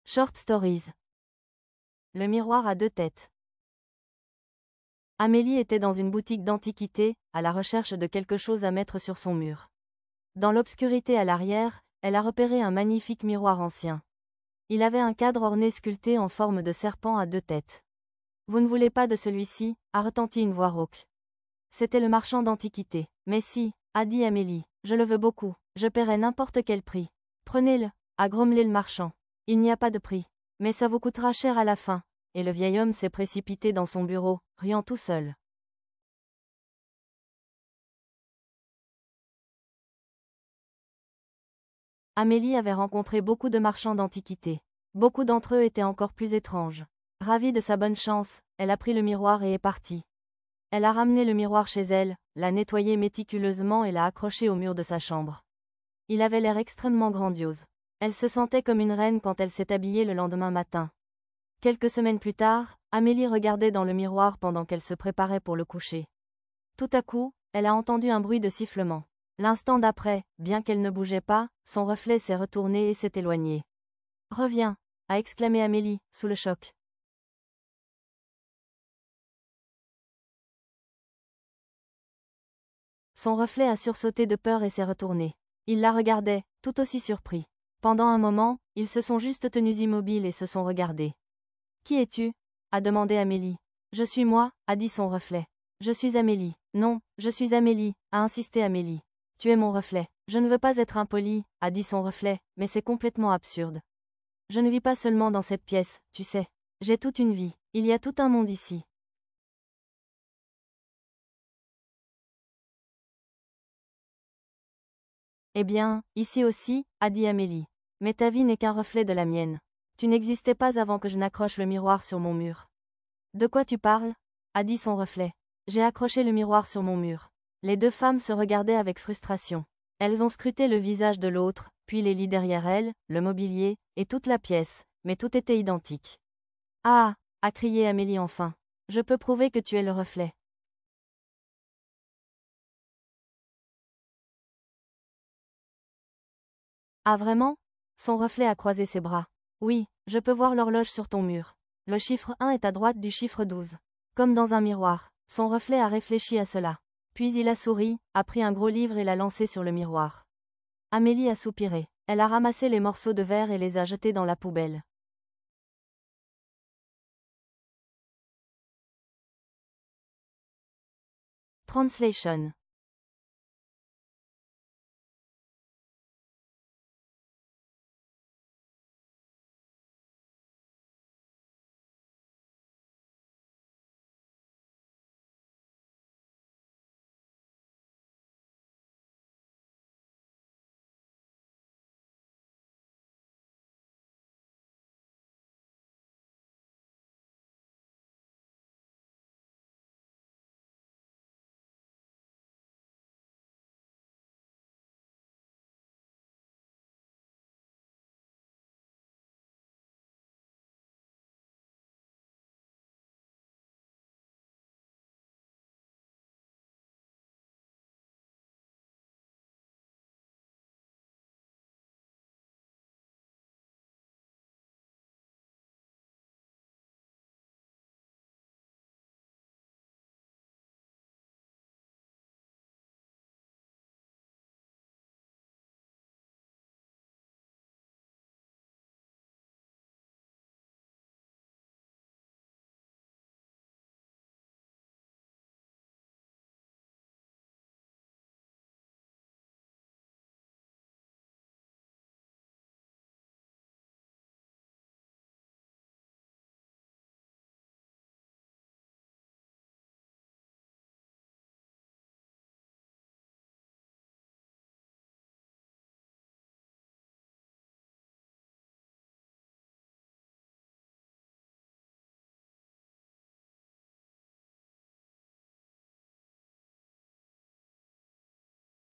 Short Stories. Le miroir à deux têtes. Amélie était dans une boutique d'antiquités, à la recherche de quelque chose à mettre sur son mur. Dans l'obscurité à l'arrière, elle a repéré un magnifique miroir ancien. Il avait un cadre orné sculpté en forme de serpent à deux têtes. « Vous ne voulez pas de celui-ci » a retenti une voix rauque. C'était le marchand d'antiquités. « Mais si » a dit Amélie, « je le veux beaucoup, je paierai n'importe quel prix. »« Prenez-le » a grommelé le marchand. « Il n'y a pas de prix. Mais ça vous coûtera cher à la fin. » Et le vieil homme s'est précipité dans son bureau, riant tout seul. Amélie avait rencontré beaucoup de marchands d'antiquités. Beaucoup d'entre eux étaient encore plus étranges. Ravie de sa bonne chance, elle a pris le miroir et est partie. Elle a ramené le miroir chez elle, l'a nettoyé méticuleusement et l'a accroché au mur de sa chambre. Il avait l'air extrêmement grandiose. Elle se sentait comme une reine quand elle s'est habillée le lendemain matin. Quelques semaines plus tard, Amélie regardait dans le miroir pendant qu'elle se préparait pour le coucher. Tout à coup, elle a entendu un bruit de sifflement. L'instant d'après, bien qu'elle ne bougeait pas, son reflet s'est retourné et s'est éloigné. « Reviens !» a exclamé Amélie, sous le choc. Son reflet a sursauté de peur et s'est retourné. Il la regardait, tout aussi surpris. Pendant un moment, ils se sont juste tenus immobiles et se sont regardés. « Qui es-tu » a demandé Amélie. « Je suis moi » a dit son reflet. « Je suis Amélie. »« Non, je suis Amélie » a insisté Amélie. « Tu es mon reflet. »« Je ne veux pas être impolie » a dit son reflet, mais c'est complètement absurde. « Je ne vis pas seulement dans cette pièce, tu sais. J'ai toute une vie. Il y a tout un monde ici. » Eh bien, ici aussi, a dit Amélie. Mais ta vie n'est qu'un reflet de la mienne. Tu n'existais pas avant que je n'accroche le miroir sur mon mur. De quoi tu parles ? A dit son reflet. J'ai accroché le miroir sur mon mur. Les deux femmes se regardaient avec frustration. Elles ont scruté le visage de l'autre, puis les lits derrière elles, le mobilier, et toute la pièce, mais tout était identique. Ah ! A crié Amélie enfin. Je peux prouver que tu es le reflet. Ah vraiment ? Son reflet a croisé ses bras. Oui, je peux voir l'horloge sur ton mur. Le chiffre 1 est à droite du chiffre 12. Comme dans un miroir, son reflet a réfléchi à cela. Puis il a souri, a pris un gros livre et l'a lancé sur le miroir. Amélie a soupiré. Elle a ramassé les morceaux de verre et les a jetés dans la poubelle. Translation.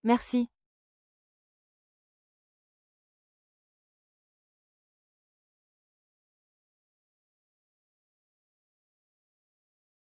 Merci,